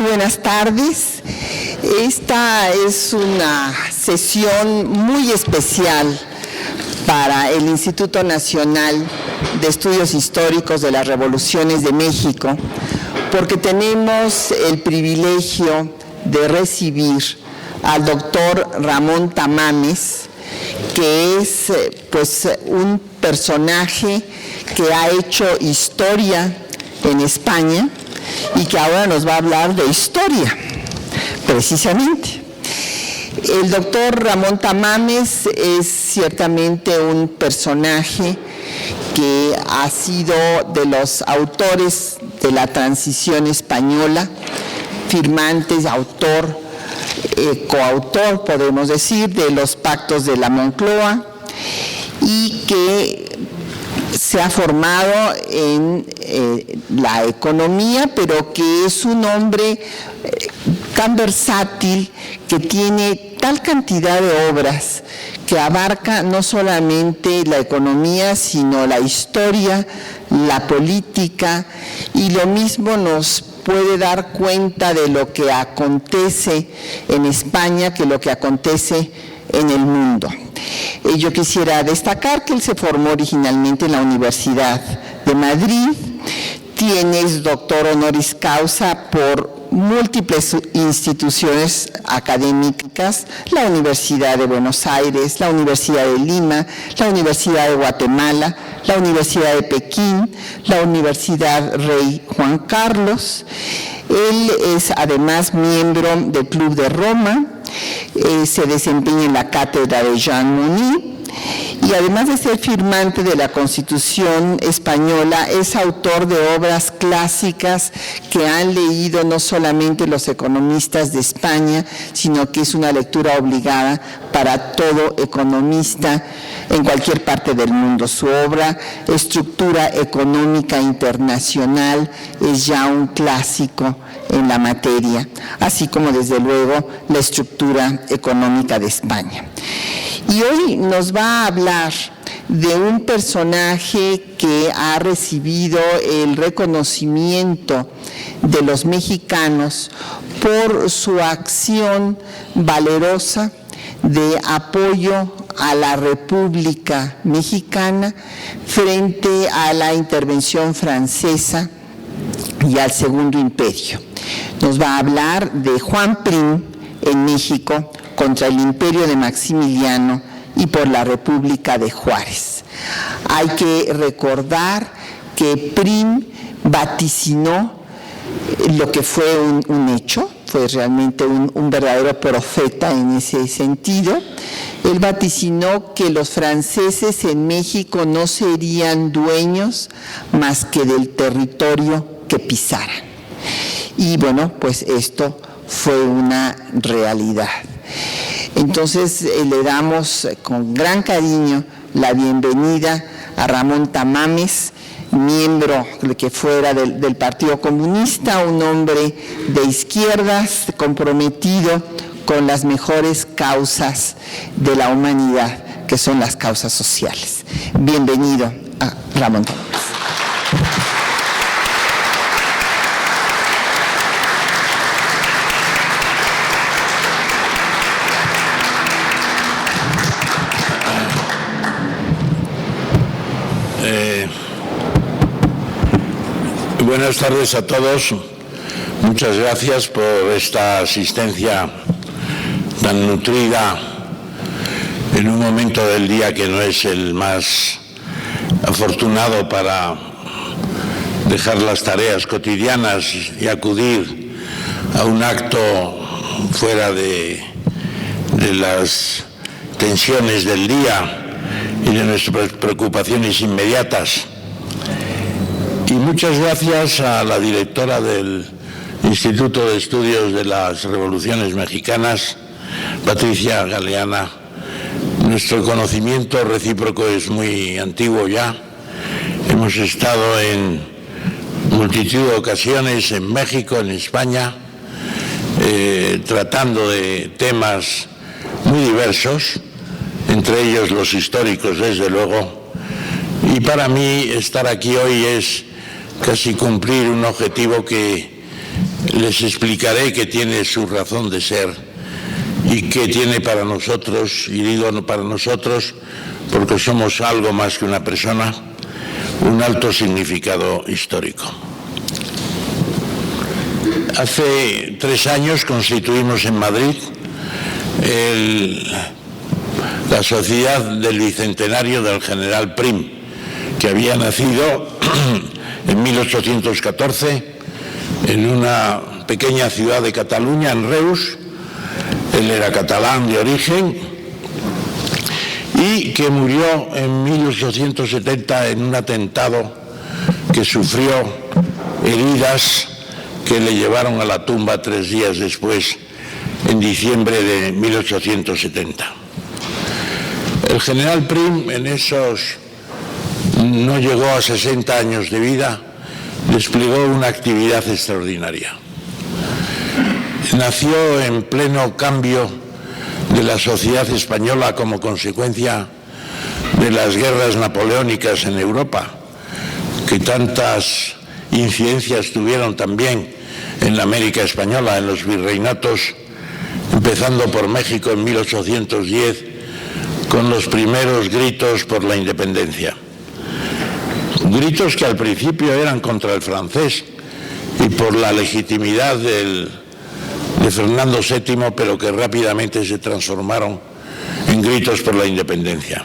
buenas tardes. Esta es una sesión muy especial para el Instituto Nacional de Estudios Históricos de las Revoluciones de México, porque tenemos el privilegio de recibir al doctor Ramón Tamames, que es un personaje que ha hecho historia en España y que ahora nos va a hablar de historia, precisamente. El doctor Ramón Tamames es ciertamente un personaje que ha sido de los autores de la transición española, firmantes, autor, coautor, podemos decir, de los pactos de la Moncloa, y que se ha formado en la economía, pero que es un hombre tan versátil, que tiene tal cantidad de obras que abarca no solamente la economía, sino la historia, la política, y lo mismo nos puede dar cuenta de lo que acontece en España que lo que acontece en el mundo. Yo quisiera destacar que él se formó originalmente en la Universidad de Madrid, es doctor honoris causa por múltiples instituciones académicas, la Universidad de Buenos Aires, la Universidad de Lima, la Universidad de Guatemala, la Universidad de Pekín, la Universidad Rey Juan Carlos. Él es además miembro del Club de Roma, se desempeña en la cátedra de Jean Monnet, y además de ser firmante de la Constitución española, es autor de obras clásicas que han leído no solamente los economistas de España, sino que es una lectura obligada para todo economista en cualquier parte del mundo. Su obra, Estructura Económica Internacional, es ya un clásico en la materia, así como desde luego la estructura económica de España. Y hoy nos va a hablar de un personaje que ha recibido el reconocimiento de los mexicanos por su acción valerosa de apoyo a la República Mexicana frente a la intervención francesa y al Segundo Imperio. Nos va a hablar de Juan Prim en México contra el Imperio de Maximiliano y por la República de Juárez. Hay que recordar que Prim vaticinó lo que fue un hecho, fue realmente un verdadero profeta en ese sentido. Él vaticinó que los franceses en México no serían dueños más que del territorio que pisaran. Y bueno, pues esto fue una realidad. Entonces le damos con gran cariño la bienvenida a Ramón Tamames, miembro que fuera del Partido Comunista, un hombre de izquierdas comprometido con las mejores causas de la humanidad, que son las causas sociales. Bienvenido a Ramón Tamames. Buenas tardes a todos. Muchas gracias por esta asistencia tan nutrida en un momento del día que no es el más afortunado para dejar las tareas cotidianas y acudir a un acto fuera de las tensiones del día y de nuestras preocupaciones inmediatas. Y muchas gracias a la directora del Instituto de Estudios de las Revoluciones Mexicanas, Patricia Galeana. Nuestro conocimiento recíproco es muy antiguo ya. Hemos estado en multitud de ocasiones en México, en España, tratando de temas muy diversos, entre ellos los históricos, desde luego. Y para mí estar aquí hoy es casi cumplir un objetivo que les explicaré que tiene su razón de ser y que tiene para nosotros, y digo no para nosotros porque somos algo más que una persona, un alto significado histórico. Hace 3 años constituimos en Madrid la Sociedad del Bicentenario del General Prim, que había nacido en 1814 en una pequeña ciudad de Cataluña, en Reus. Él era catalán de origen y que murió en 1870 en un atentado que sufrió heridas que le llevaron a la tumba 3 días después, en diciembre de 1870. El general Prim en esos no llegó a 60 años de vida, desplegó una actividad extraordinaria. Nació en pleno cambio de la sociedad española como consecuencia de las guerras napoleónicas en Europa, que tantas incidencias tuvieron también en la América española, en los virreinatos, empezando por México en 1810, con los primeros gritos por la independencia. Gritos que al principio eran contra el francés y por la legitimidad de Fernando VII, pero que rápidamente se transformaron en gritos por la independencia.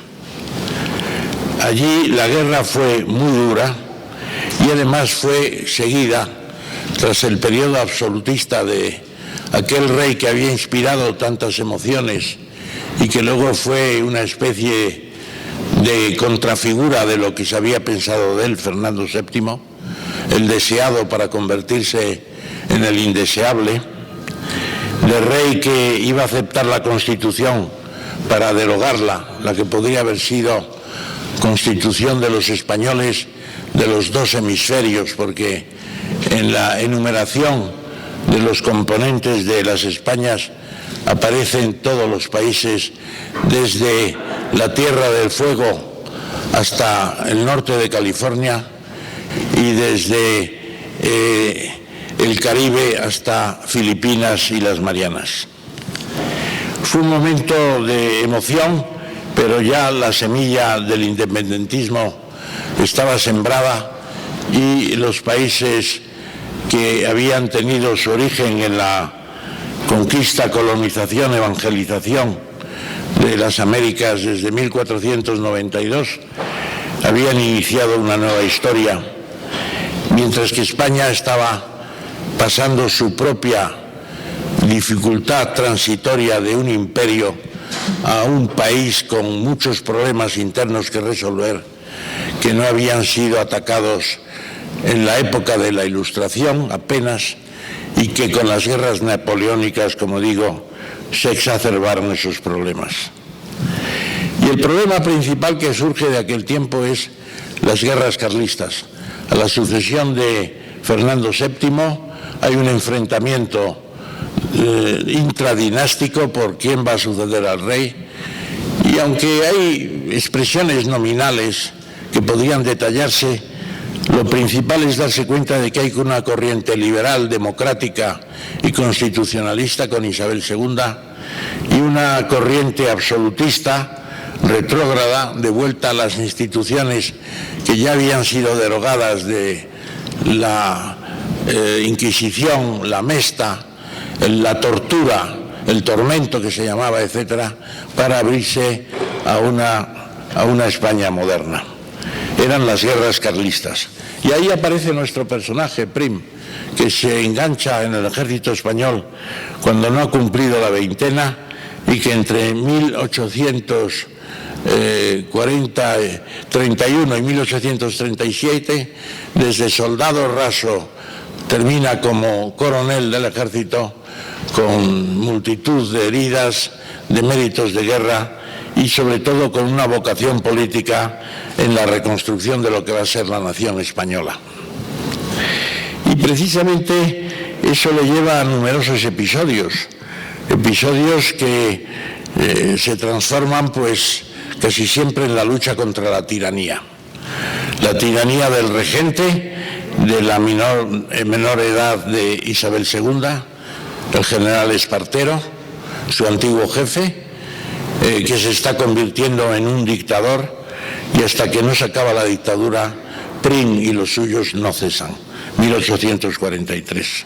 Allí la guerra fue muy dura y además fue seguida, tras el periodo absolutista de aquel rey que había inspirado tantas emociones y que luego fue una especie de contrafigura de lo que se había pensado de él, Fernando VII, el deseado para convertirse en el indeseable, de rey que iba a aceptar la Constitución para derogarla, la que podría haber sido Constitución de los españoles de los 2 hemisferios, porque en la enumeración de los componentes de las Españas aparecen todos los países, desde la Tierra del Fuego hasta el norte de California y desde el Caribe hasta Filipinas y las Marianas. Fue un momento de emoción, pero ya la semilla del independentismo estaba sembrada y los países que habían tenido su origen en la conquista, colonización, evangelización de las Américas desde 1492 habían iniciado una nueva historia, mientras que España estaba pasando su propia dificultad transitoria de un imperio a un país con muchos problemas internos que resolver, que no habían sido atacados en la época de la Ilustración apenas, y que con las guerras napoleónicas, como digo, se exacerbaron esos problemas. Y el problema principal que surge de aquel tiempo es las guerras carlistas. A la sucesión de Fernando VII hay un enfrentamiento intradinástico por quién va a suceder al rey, y aunque hay expresiones nominales que podrían detallarse, lo principal es darse cuenta de que hay una corriente liberal, democrática y constitucionalista con Isabel II y una corriente absolutista, retrógrada, de vuelta a las instituciones que ya habían sido derogadas de la Inquisición, la Mesta, la tortura, el tormento que se llamaba, etcétera, para abrirse a una España moderna. Eran las guerras carlistas. Y ahí aparece nuestro personaje, Prim, que se engancha en el ejército español cuando no ha cumplido la veintena y que entre 1831 y 1837, desde soldado raso, termina como coronel del ejército con multitud de heridas, de méritos de guerra y sobre todo con una vocación política en la reconstrucción de lo que va a ser la nación española. Y precisamente eso le lleva a numerosos episodios que se transforman pues casi siempre en la lucha contra la tiranía del regente de la menor edad de Isabel II, el general Espartero, su antiguo jefe, que se está convirtiendo en un dictador, y hasta que no se acaba la dictadura, Prim y los suyos no cesan. 1843.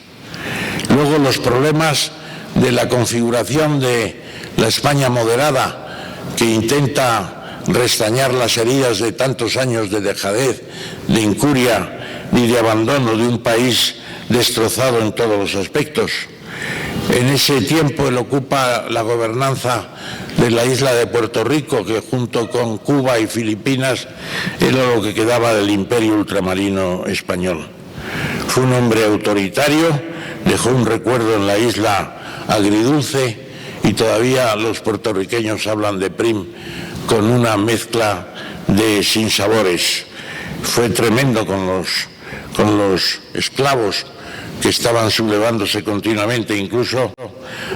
Luego los problemas de la configuración de la España moderada, que intenta restañar las heridas de tantos años de dejadez, de incuria y de abandono de un país destrozado en todos los aspectos. En ese tiempo él ocupa la gobernanza de la isla de Puerto Rico, que junto con Cuba y Filipinas era lo que quedaba del imperio ultramarino español. Fue un hombre autoritario, dejó un recuerdo en la isla agridulce, y todavía los puertorriqueños hablan de Prim con una mezcla de sinsabores. Fue tremendo con los esclavos que estaban sublevándose continuamente. Incluso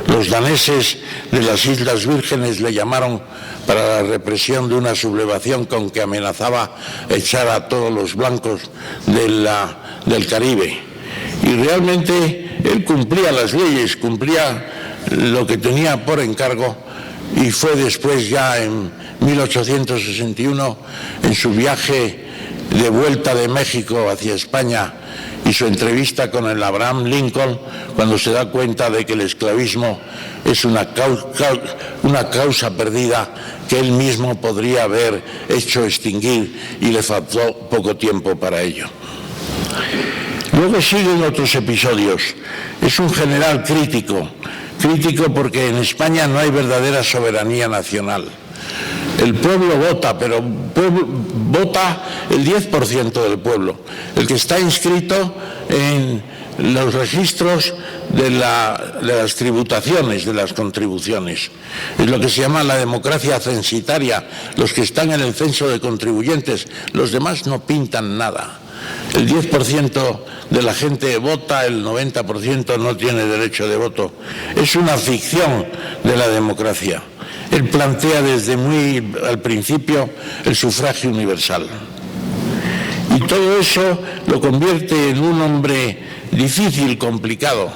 los daneses de las Islas Vírgenes le llamaron para la represión de una sublevación con que amenazaba echar a todos los blancos del Caribe. Y realmente él cumplía las leyes, cumplía lo que tenía por encargo, y fue después, ya en 1861, en su viaje de vuelta de México hacia España y su entrevista con el Abraham Lincoln, cuando se da cuenta de que el esclavismo es una causa perdida que él mismo podría haber hecho extinguir, y le faltó poco tiempo para ello. Luego siguen otros episodios. Es un general crítico porque en España no hay verdadera soberanía nacional. El pueblo vota, pero vota el 10% del pueblo, el que está inscrito en los registros de las tributaciones, de las contribuciones. Es lo que se llama la democracia censitaria, los que están en el censo de contribuyentes. Los demás no pintan nada. El 10% de la gente vota, el 90% no tiene derecho de voto. Es una ficción de la democracia. Él plantea desde muy al principio el sufragio universal. Y todo eso lo convierte en un hombre difícil, complicado,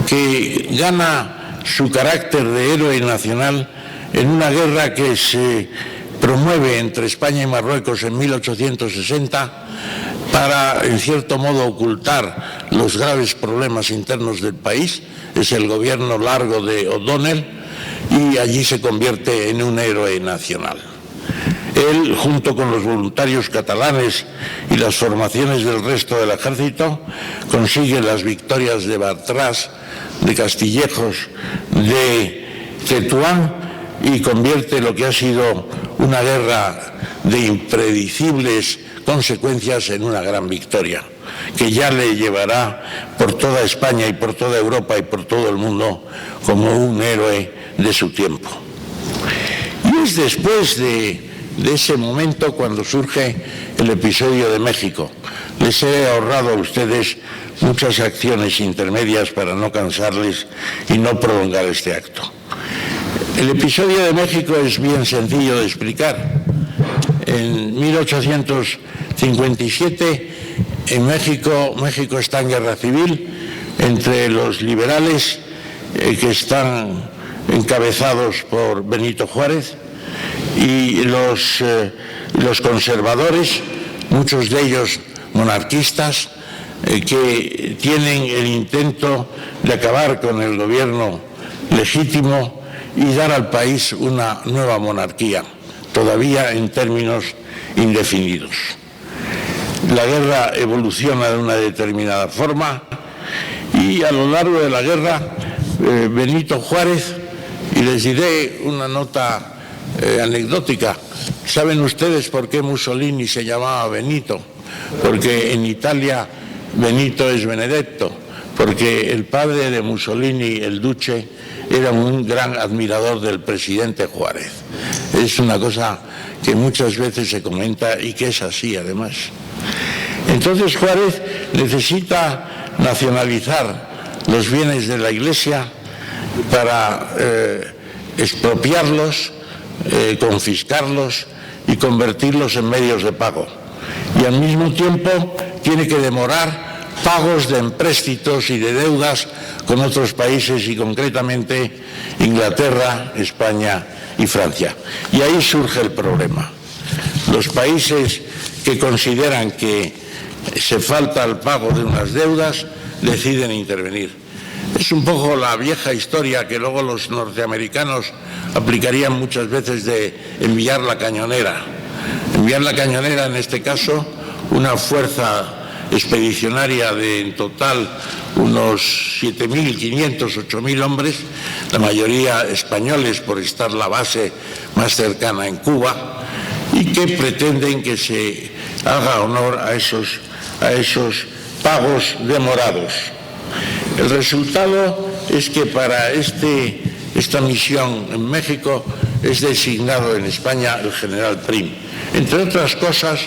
que gana su carácter de héroe nacional en una guerra que se promueve entre España y Marruecos en 1860 para, en cierto modo, ocultar los graves problemas internos del país. Es el gobierno largo de O'Donnell, y allí se convierte en un héroe nacional. Él, junto con los voluntarios catalanes y las formaciones del resto del ejército, consigue las victorias de Bartrás, de Castillejos, de Tetuán, y convierte lo que ha sido una guerra de impredecibles consecuencias en una gran victoria, que ya le llevará por toda España y por toda Europa y por todo el mundo como un héroe de su tiempo. Y es después de ese momento cuando surge el episodio de México. Les he ahorrado a ustedes muchas acciones intermedias para no cansarles y no prolongar este acto. El episodio de México es bien sencillo de explicar. En 1857, en México está en guerra civil entre los liberales, que están encabezados por Benito Juárez, y los conservadores, muchos de ellos monarquistas, que tienen el intento de acabar con el gobierno legítimo y dar al país una nueva monarquía, todavía en términos indefinidos. La guerra evoluciona de una determinada forma, y a lo largo de la guerra Benito Juárez, y les diré una nota anecdótica. ¿Saben ustedes por qué Mussolini se llamaba Benito? Porque en Italia Benito es Benedetto, porque el padre de Mussolini, el duce, era un gran admirador del presidente Juárez. Es una cosa que muchas veces se comenta y que es así, además. Entonces Juárez necesita nacionalizar los bienes de la Iglesia para expropiarlos, confiscarlos y convertirlos en medios de pago. Y al mismo tiempo tiene que demorar pagos de empréstitos y de deudas con otros países y concretamente Inglaterra, España y Francia. Y ahí surge el problema. Los países que consideran que se falta el pago de unas deudas deciden intervenir. Es un poco la vieja historia que luego los norteamericanos aplicarían muchas veces de enviar la cañonera. Enviar la cañonera, en este caso, una fuerza expedicionaria de en total unos 7.500, 8.000 hombres, la mayoría españoles por estar la base más cercana en Cuba, y que pretenden que se haga honor a esos pagos demorados. El resultado es que para esta misión en México es designado en España el general Prim. Entre otras cosas,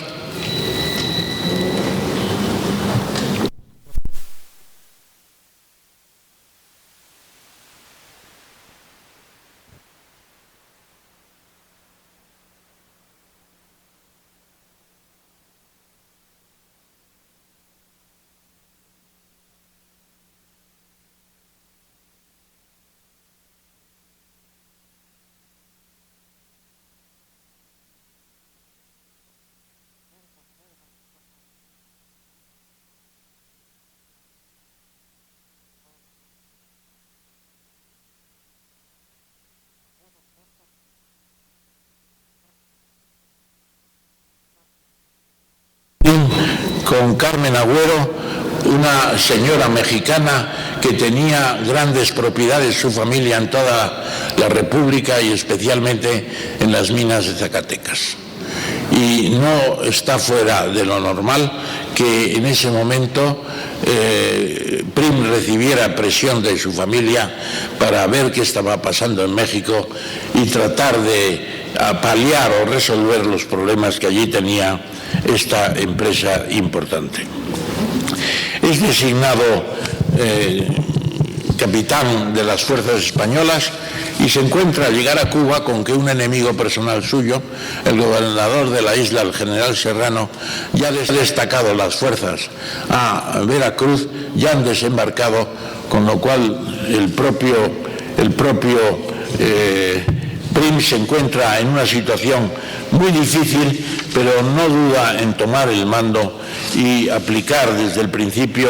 con Carmen Agüero, una señora mexicana que tenía grandes propiedades, su familia, en toda la República y especialmente en las minas de Zacatecas. Y no está fuera de lo normal que en ese momento Prim recibiera presión de su familia para ver qué estaba pasando en México y tratar de paliar o resolver los problemas que allí tenía esta empresa importante. Es designado capitán de las fuerzas españolas y se encuentra al llegar a Cuba con que un enemigo personal suyo, el gobernador de la isla, el general Serrano, ya ha destacado las fuerzas a Veracruz, ya han desembarcado, con lo cual el propio Prim se encuentra en una situación muy difícil, pero no duda en tomar el mando y aplicar desde el principio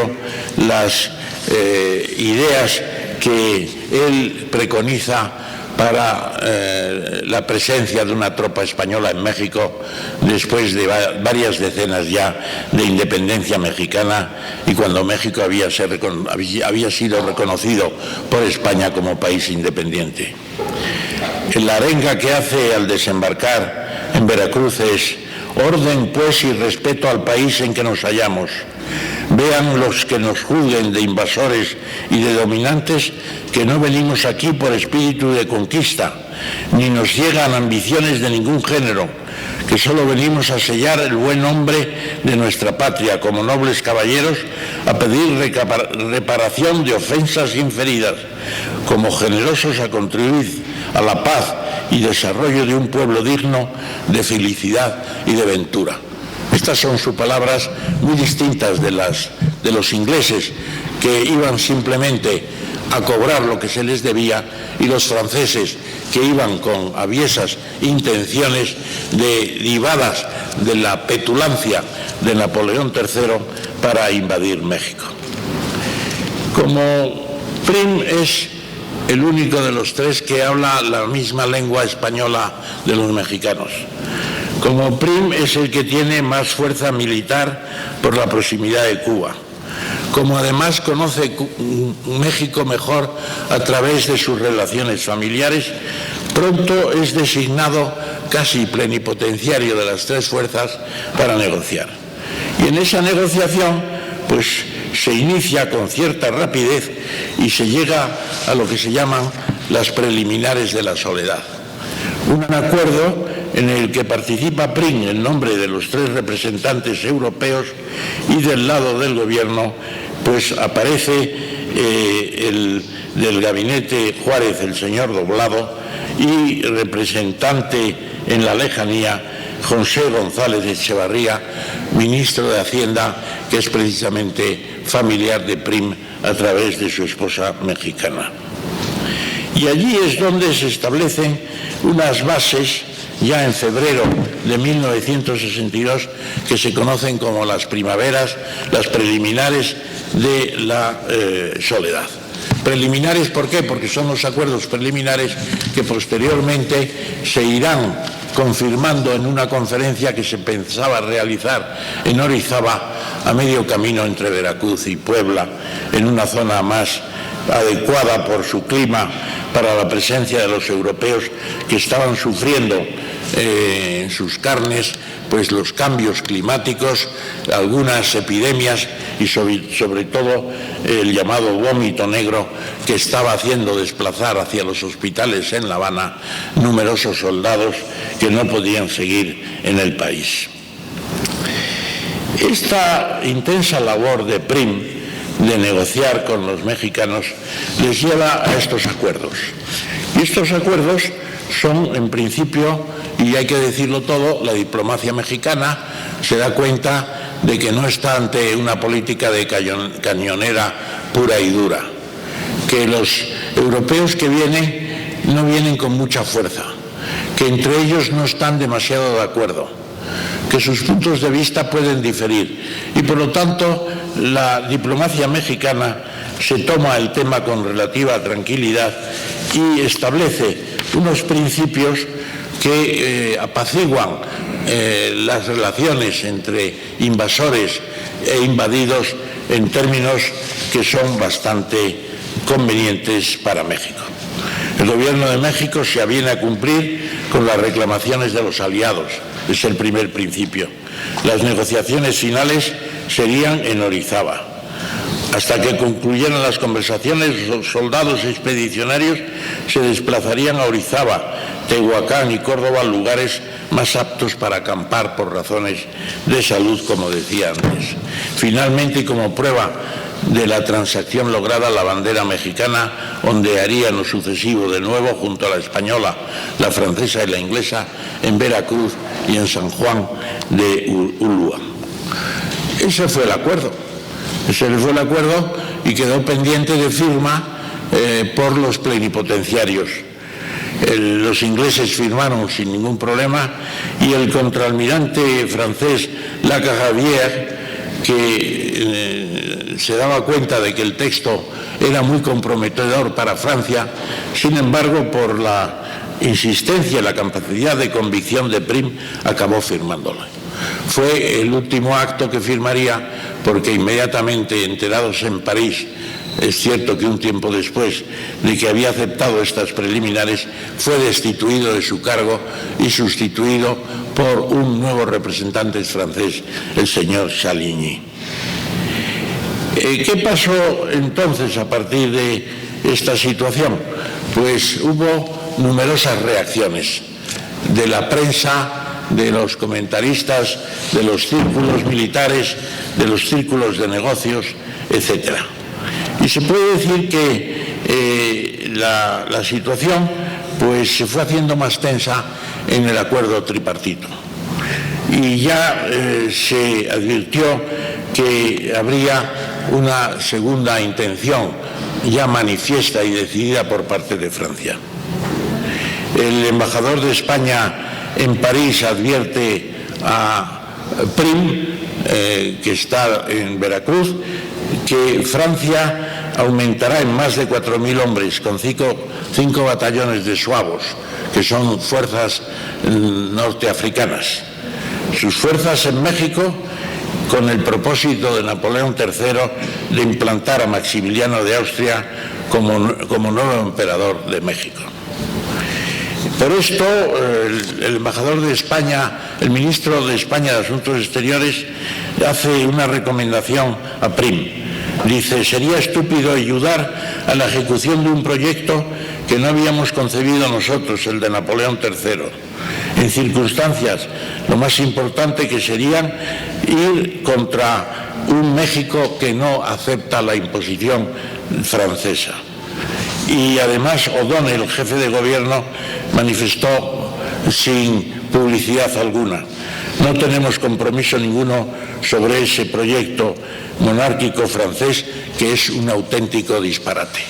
las ideas que él preconiza para la presencia de una tropa española en México después de varias decenas ya de independencia mexicana y cuando México había sido reconocido por España como país independiente. La arenga que hace al desembarcar en Veracruz es: orden pues y respeto al país en que nos hallamos. Vean los que nos juzguen de invasores y de dominantes que no venimos aquí por espíritu de conquista, ni nos llegan ambiciones de ningún género, que solo venimos a sellar el buen nombre de nuestra patria como nobles caballeros, a pedir reparación de ofensas inferidas, como generosos a contribuir a la paz y desarrollo de un pueblo digno de felicidad y de ventura. Estas son sus palabras, muy distintas de los ingleses, que iban simplemente a cobrar lo que se les debía, y los franceses, que iban con aviesas intenciones derivadas de la petulancia de Napoleón III para invadir México. Como Prim es el único de los tres que habla la misma lengua española de los mexicanos, como Prim es el que tiene más fuerza militar por la proximidad de Cuba, como además conoce México mejor a través de sus relaciones familiares, pronto es designado casi plenipotenciario de las tres fuerzas para negociar. Y en esa negociación, pues se inicia con cierta rapidez y se llega a lo que se llaman las preliminares de la soledad. Un acuerdo en el que participa Prim en nombre de los tres representantes europeos y del lado del gobierno pues aparece del gabinete Juárez el señor Doblado y representante en la lejanía José González Echevarría, ministro de Hacienda, que es precisamente familiar de Prim a través de su esposa mexicana. Y allí es donde se establecen unas bases, ya en febrero de 1962, que se conocen como las primaveras, las preliminares de la Soledad. Preliminares, ¿por qué? Porque son los acuerdos preliminares que posteriormente se irán confirmando en una conferencia que se pensaba realizar en Orizaba, a medio camino entre Veracruz y Puebla, en una zona más adecuada por su clima para la presencia de los europeos que estaban sufriendo en sus carnes pues los cambios climáticos, algunas epidemias y sobre todo el llamado vómito negro que estaba haciendo desplazar hacia los hospitales en La Habana numerosos soldados que no podían seguir en el país. Esta intensa labor de Prim de negociar con los mexicanos les lleva a estos acuerdos. Y estos acuerdos son, en principio, y hay que decirlo todo, la diplomacia mexicana se da cuenta de que no está ante una política de cañonera pura y dura, que los europeos que vienen no vienen con mucha fuerza, que entre ellos no están demasiado de acuerdo, que sus puntos de vista pueden diferir y por lo tanto la diplomacia mexicana se toma el tema con relativa tranquilidad y establece unos principios que apaciguan las relaciones entre invasores e invadidos en términos que son bastante convenientes para México. El gobierno de México se aviene a cumplir con las reclamaciones de los aliados, es el primer principio. Las negociaciones finales serían en Orizaba. Hasta que concluyeran las conversaciones, los soldados expedicionarios se desplazarían a Orizaba, Tehuacán y Córdoba, lugares más aptos para acampar por razones de salud, como decía antes. Finalmente, y como prueba de la transacción lograda, la bandera mexicana ondearía en lo sucesivo de nuevo junto a la española, la francesa y la inglesa en Veracruz y en San Juan de Ulúa. Ese fue el acuerdo. Ese fue el acuerdo y quedó pendiente de firma por los plenipotenciarios. Los ingleses firmaron sin ningún problema y el contraalmirante francés Lacajavir, que se daba cuenta de que el texto era muy comprometedor para Francia, sin embargo, por la insistencia y la capacidad de convicción de Prim, acabó firmándolo. Fue el último acto que firmaría porque inmediatamente enterados en París, es cierto que un tiempo después de que había aceptado estas preliminares, fue destituido de su cargo y sustituido por un nuevo representante francés, el señor Chaligny. ¿Qué pasó entonces a partir de esta situación? Pues hubo numerosas reacciones de la prensa, de los comentaristas, de los círculos militares, de los círculos de negocios, etc. Y se puede decir que la situación pues, se fue haciendo más tensa en el acuerdo tripartito. Y ya se advirtió que habría una segunda intención ya manifiesta y decidida por parte de Francia. El embajador de España en París advierte a Prim, que está en Veracruz, que Francia aumentará en más de 4.000 hombres con cinco batallones de suavos, que son fuerzas norteafricanas. Sus fuerzas en México, con el propósito de Napoleón III de implantar a Maximiliano de Austria como nuevo emperador de México. Por esto, el embajador de España, el ministro de España de Asuntos Exteriores, hace una recomendación a Prim. Dice, sería estúpido ayudar a la ejecución de un proyecto que no habíamos concebido nosotros, el de Napoleón III, en circunstancias lo más importante que serían ir contra un México que no acepta la imposición francesa. Y además O'Donnell, el jefe de gobierno, manifestó sin publicidad alguna. No tenemos compromiso ninguno sobre ese proyecto monárquico francés, que es un auténtico disparate.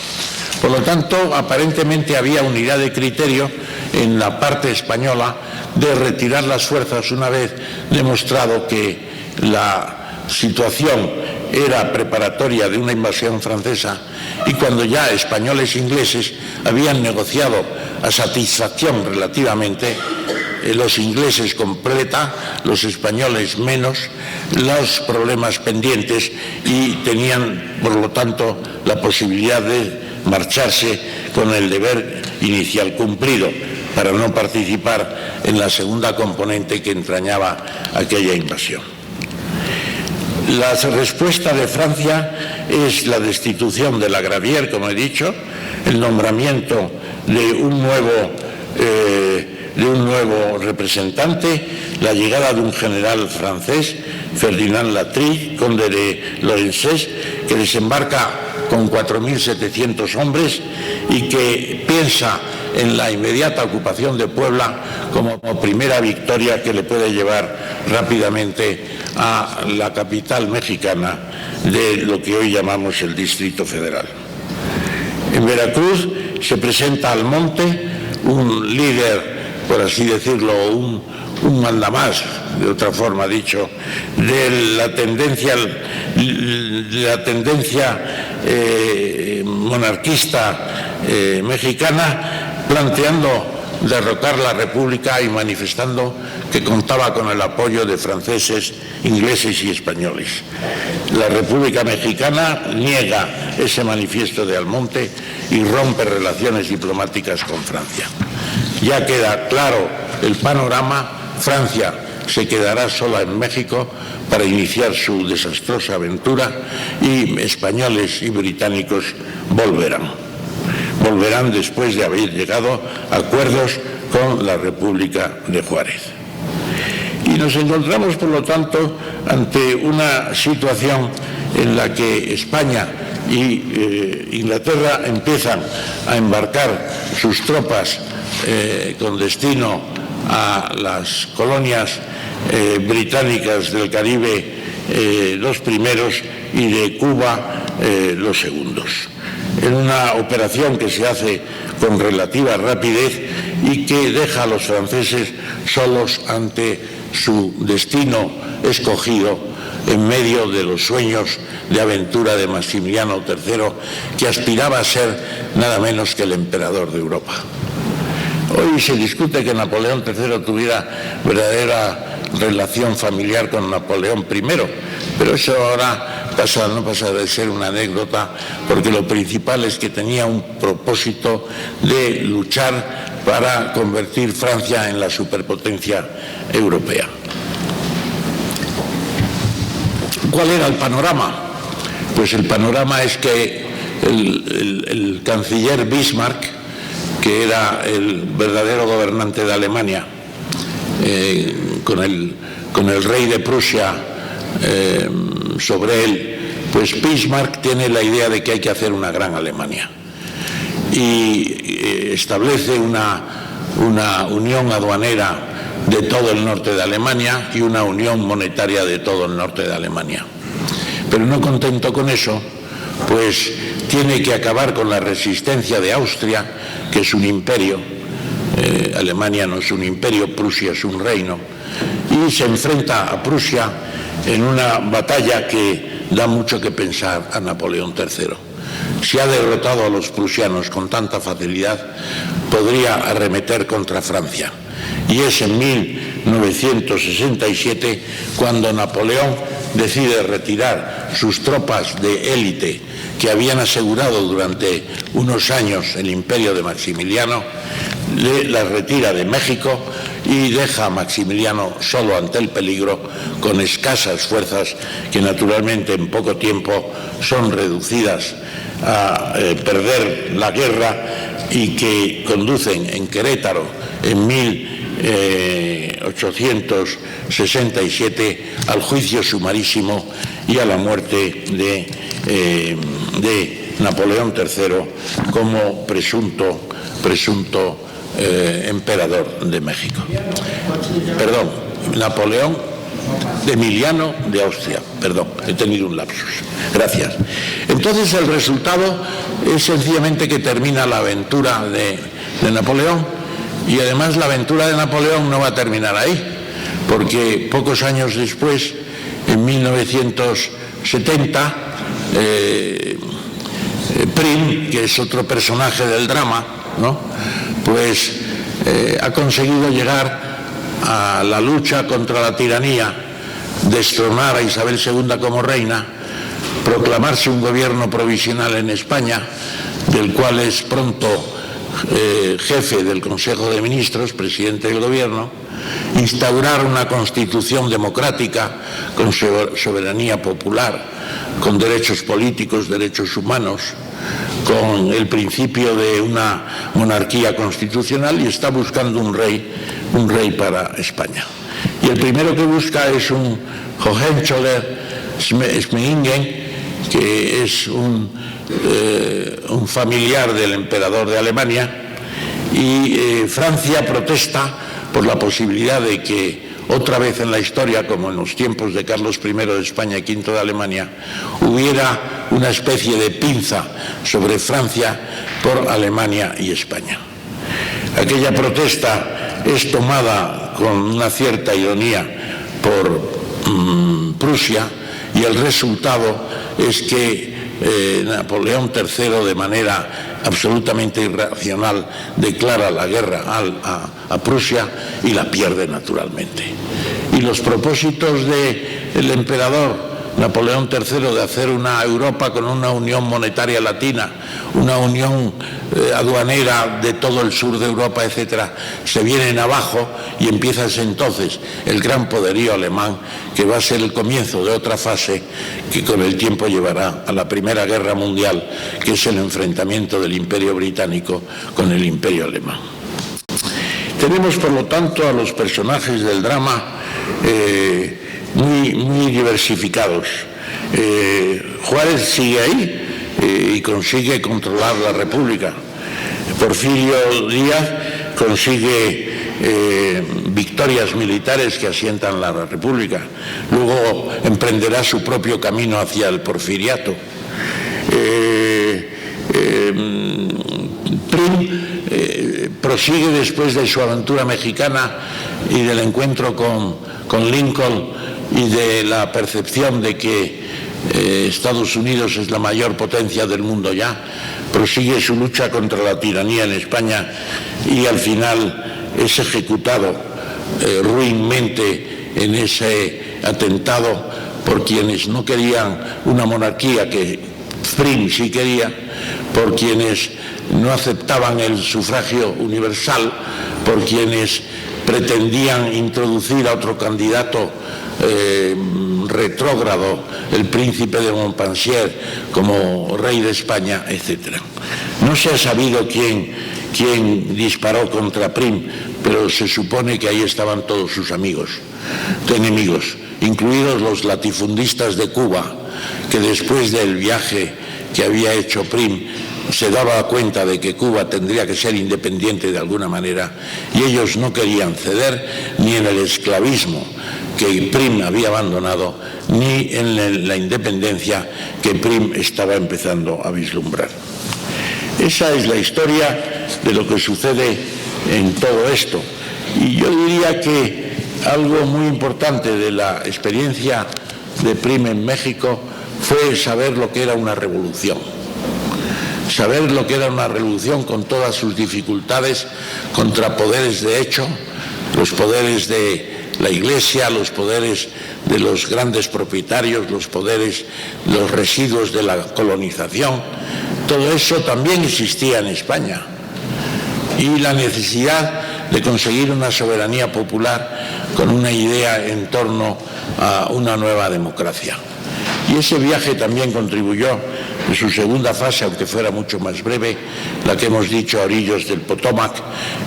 Por lo tanto, aparentemente había unidad de criterio en la parte española de retirar las fuerzas una vez demostrado que la situación era preparatoria de una invasión francesa, y cuando ya españoles e ingleses habían negociado a satisfacción relativamente, los ingleses completa, los españoles menos, los problemas pendientes, y tenían, por lo tanto, la posibilidad de marcharse con el deber inicial cumplido para no participar en la segunda componente que entrañaba aquella invasión. La respuesta de Francia es la destitución de la Gravière, como he dicho, el nombramiento de un nuevo representante, la llegada de un general francés, Ferdinand Latry, conde de Lorenzés, que desembarca con 4.700 hombres y que piensa en la inmediata ocupación de Puebla como primera victoria que le puede llevar rápidamente a la capital mexicana de lo que hoy llamamos el Distrito Federal. En Veracruz se presenta Almonte, un líder, por así decirlo, un mandamás, de otra forma dicho, de la tendencia monarquista mexicana, planteando derrocar la República y manifestando que contaba con el apoyo de franceses, ingleses y españoles. La República Mexicana niega ese manifiesto de Almonte y rompe relaciones diplomáticas con Francia. Ya queda claro el panorama. Francia se quedará sola en México para iniciar su desastrosa aventura, y españoles y británicos volverán después de haber llegado a acuerdos con la República de Juárez. Y nos encontramos, por lo tanto, ante una situación en la que España y Inglaterra empiezan a embarcar sus tropas con destino a las colonias británicas del Caribe, los primeros, y de Cuba los segundos, en una operación que se hace con relativa rapidez y que deja a los franceses solos ante su destino escogido en medio de los sueños de aventura de Maximiliano III, que aspiraba a ser nada menos que el emperador de Europa. Hoy se discute que Napoleón III tuviera verdadera relación familiar con Napoleón I, pero eso ahora no pasa de ser una anécdota, porque lo principal es que tenía un propósito de luchar para convertir Francia en la superpotencia europea. ¿Cuál era el panorama? Pues el panorama es que el canciller Bismarck, que era el verdadero gobernante de Alemania, con el rey de Prusia sobre él, pues Bismarck tiene la idea de que hay que hacer una gran Alemania y establece una unión aduanera de todo el norte de Alemania y una unión monetaria de todo el norte de Alemania. Pero no contento con eso, pues tiene que acabar con la resistencia de Austria, que es un imperio. Alemania no es un imperio, Prusia es un reino, y se enfrenta a Prusia en una batalla que da mucho que pensar a Napoleón III. Si ha derrotado a los prusianos con tanta facilidad, podría arremeter contra Francia. Y es en 1967 cuando Napoleón decide retirar sus tropas de élite que habían asegurado durante unos años el imperio de Maximiliano, las retira de México y deja a Maximiliano solo ante el peligro, con escasas fuerzas que naturalmente en poco tiempo son reducidas a perder la guerra y que conducen en Querétaro en 1867 al juicio sumarísimo y a la muerte de Napoleón III como presunto emperador de México. Perdón, Napoleón de Emiliano de Austria, perdón, he tenido un lapsus. Gracias. Entonces el resultado es sencillamente que termina la aventura de Napoleón, y además la aventura de Napoleón no va a terminar ahí, porque pocos años después, en 1970, Prim, que es otro personaje del drama, ¿no?, pues ha conseguido llegar a la lucha contra la tiranía, destronar a Isabel II como reina, proclamarse un gobierno provisional en España, del cual es pronto jefe del Consejo de Ministros, presidente del gobierno, instaurar una constitución democrática con soberanía popular, con derechos políticos, derechos humanos, con el principio de una monarquía constitucional, y está buscando un rey para España. Y el primero que busca es un Hohenzollern-Schweningen, que es un familiar del emperador de Alemania, y Francia protesta por la posibilidad de que otra vez en la historia, como en los tiempos de Carlos I de España y V de Alemania, hubiera una especie de pinza sobre Francia por Alemania y España. Aquella protesta es tomada con una cierta ironía por Prusia, y el resultado es que Napoleón III, de manera absolutamente irracional, declara la guerra a Prusia y la pierde naturalmente. Y los propósitos del emperador Napoleón III de hacer una Europa con una unión monetaria latina, una unión aduanera de todo el sur de Europa, etcétera, se vienen abajo, y empieza entonces el gran poderío alemán, que va a ser el comienzo de otra fase que con el tiempo llevará a la Primera Guerra Mundial, que es el enfrentamiento del Imperio Británico con el Imperio Alemán. Tenemos, por lo tanto, a los personajes del drama muy diversificados. Juárez sigue ahí y consigue controlar la República. Porfirio Díaz consigue victorias militares que asientan la República. Luego emprenderá su propio camino hacia el porfiriato. Prim prosigue después de su aventura mexicana y del encuentro con Lincoln y de la percepción de que Estados Unidos es la mayor potencia del mundo ya, prosigue su lucha contra la tiranía en España, y al final es ejecutado ruinmente en ese atentado por quienes no querían una monarquía que Prim sí quería, por quienes no aceptaban el sufragio universal, por quienes pretendían introducir a otro candidato retrógrado, el príncipe de Montpensier, como rey de España, etc. No se ha sabido quién disparó contra Prim, pero se supone que ahí estaban todos sus enemigos, incluidos los latifundistas de Cuba, que después del viaje que había hecho Prim se daba cuenta de que Cuba tendría que ser independiente de alguna manera, y ellos no querían ceder ni en el esclavismo que Prim había abandonado, ni en la independencia que Prim estaba empezando a vislumbrar. Esa es la historia de lo que sucede en todo esto. Y yo diría que algo muy importante de la experiencia de Prim en México fue saber lo que era una revolución. Saber lo que era una revolución con todas sus dificultades, contra poderes de hecho, los poderes de la Iglesia, los poderes de los grandes propietarios, los residuos de la colonización. Todo eso también existía en España. Y la necesidad de conseguir una soberanía popular con una idea en torno a una nueva democracia. Y ese viaje también contribuyó en su segunda fase, aunque fuera mucho más breve, la que hemos dicho a orillos del Potomac,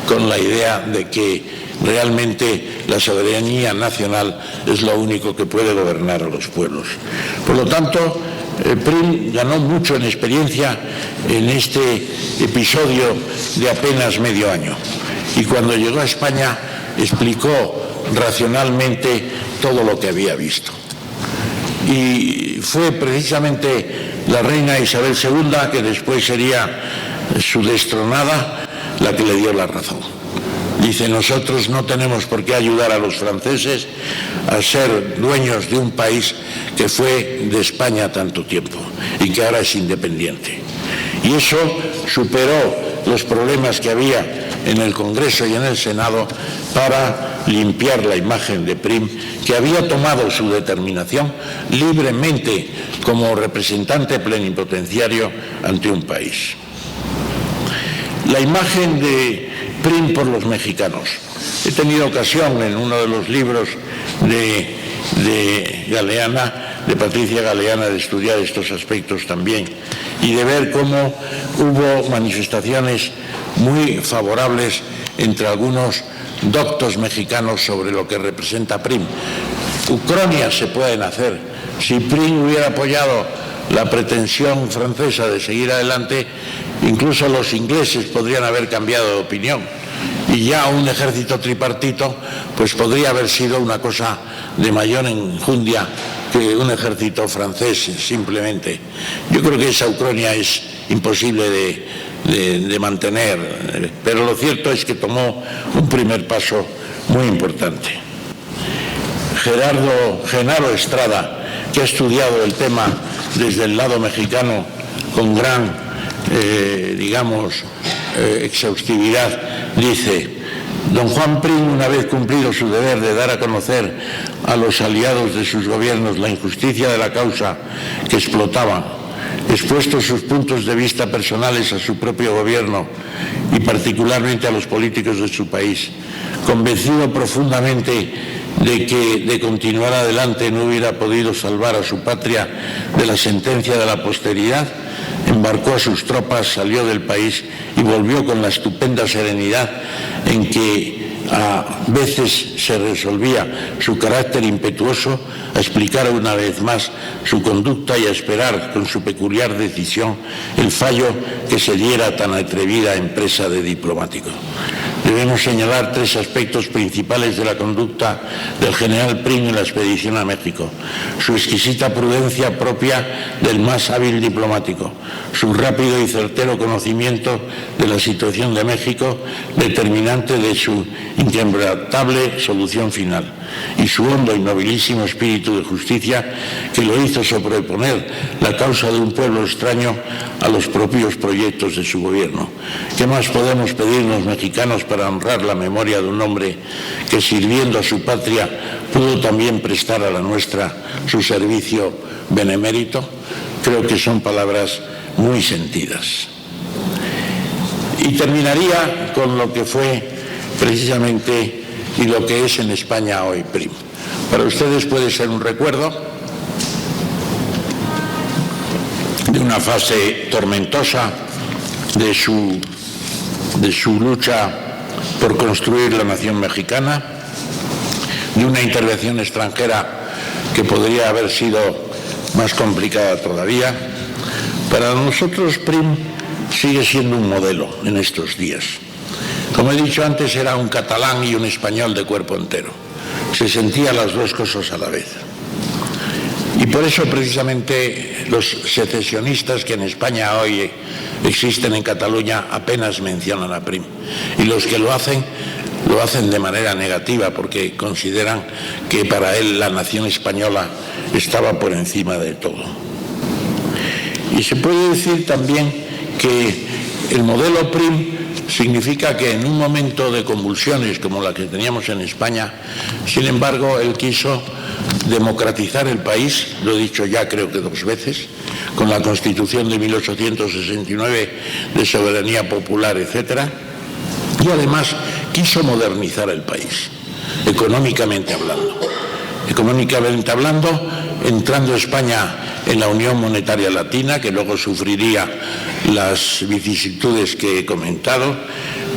con la idea de que realmente la soberanía nacional es lo único que puede gobernar a los pueblos. Por lo tanto, Prim ganó mucho en experiencia en este episodio de apenas medio año. y cuando llegó a España explicó racionalmente todo lo que había visto. Y fue precisamente la reina Isabel II, que después sería su destronada, la que le dio la razón. Dice: nosotros no tenemos por qué ayudar a los franceses a ser dueños de un país que fue de España tanto tiempo y que ahora es independiente. Y eso superó los problemas que había en el Congreso y en el Senado para limpiar la imagen de Prim, que había tomado su determinación libremente como representante plenipotenciario ante un país. La imagen de Prim por los mexicanos. He tenido ocasión en uno de los libros de Galeana, de Patricia Galeana, de estudiar estos aspectos también y de ver cómo hubo manifestaciones muy favorables entre algunos doctos mexicanos sobre lo que representa Prim. Ucronias se pueden hacer. Si Prim hubiera apoyado la pretensión francesa de seguir adelante, incluso los ingleses podrían haber cambiado de opinión y ya un ejército tripartito pues podría haber sido una cosa de mayor enjundia que un ejército francés simplemente. Yo creo que esa Ucrania es imposible de mantener, pero lo cierto es que tomó un primer paso muy importante. Genaro Estrada, que ha estudiado el tema desde el lado mexicano con gran, exhaustividad, dice: don Juan Prim, una vez cumplido su deber de dar a conocer a los aliados de sus gobiernos la injusticia de la causa que explotaban, expuestos sus puntos de vista personales a su propio gobierno y particularmente a los políticos de su país, convencido profundamente de que de continuar adelante no hubiera podido salvar a su patria de la sentencia de la posteridad, embarcó a sus tropas, salió del país y volvió con la estupenda serenidad en que a veces se resolvía su carácter impetuoso, a explicar una vez más su conducta y a esperar con su peculiar decisión el fallo que se diera a tan atrevida empresa de diplomático. Debemos señalar tres aspectos principales de la conducta del general Prim en la expedición a México: su exquisita prudencia propia del más hábil diplomático, su rápido y certero conocimiento de la situación de México, determinante de su inquebrantable solución final, y su hondo y nobilísimo espíritu de justicia que lo hizo sobreponer la causa de un pueblo extraño a los propios proyectos de su gobierno. ¿Qué más podemos pedir los mexicanos para honrar la memoria de un hombre que, sirviendo a su patria, pudo también prestar a la nuestra su servicio benemérito? Creo que son palabras muy sentidas. Y terminaría con lo que fue precisamente y lo que es en España hoy Prim. Para ustedes puede ser un recuerdo de una fase tormentosa de su lucha por construir la nación mexicana, de una intervención extranjera que podría haber sido más complicada todavía. Para nosotros Prim sigue siendo un modelo en estos días. Como he dicho antes, era un catalán y un español de cuerpo entero. Se sentía las dos cosas a la vez. Y por eso precisamente los secesionistas que en España hoy existen en Cataluña apenas mencionan a Prim. Y los que lo hacen de manera negativa porque consideran que para él la nación española estaba por encima de todo. Y se puede decir también que el modelo Prim significa que en un momento de convulsiones como la que teníamos en España, sin embargo, él quiso democratizar el país, lo he dicho ya creo que 2 veces, con la Constitución de 1869 de soberanía popular, etcétera, y además quiso modernizar el país, económicamente hablando. Económicamente hablando, entrando España en la Unión Monetaria Latina, que luego sufriría las vicisitudes que he comentado,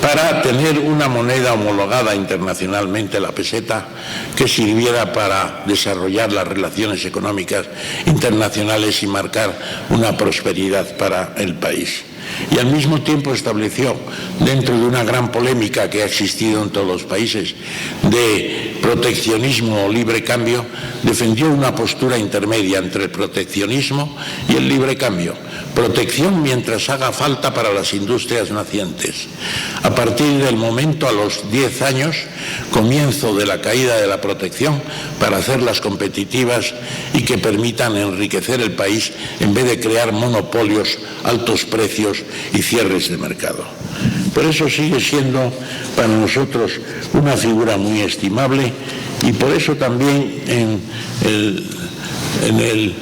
para tener una moneda homologada internacionalmente, la peseta, que sirviera para desarrollar las relaciones económicas internacionales y marcar una prosperidad para el país. y al mismo tiempo estableció, dentro de una gran polémica que ha existido en todos los países de proteccionismo o libre cambio, defendió una postura intermedia entre el proteccionismo y el libre cambio. Protección mientras haga falta para las industrias nacientes. A partir del momento, a los 10 años, comienzo de la caída de la protección para hacerlas competitivas y que permitan enriquecer el país en vez de crear monopolios, altos precios y cierres de mercado. Por eso sigue siendo para nosotros una figura muy estimable y por eso también en el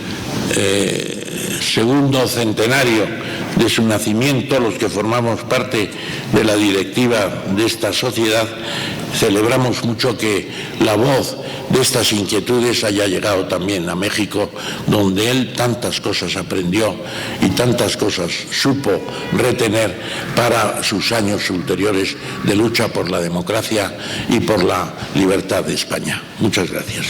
segundo centenario de su nacimiento, los que formamos parte de la directiva de esta sociedad, celebramos mucho que la voz de estas inquietudes haya llegado también a México, donde él tantas cosas aprendió y tantas cosas supo retener para sus años ulteriores de lucha por la democracia y por la libertad de España. Muchas gracias.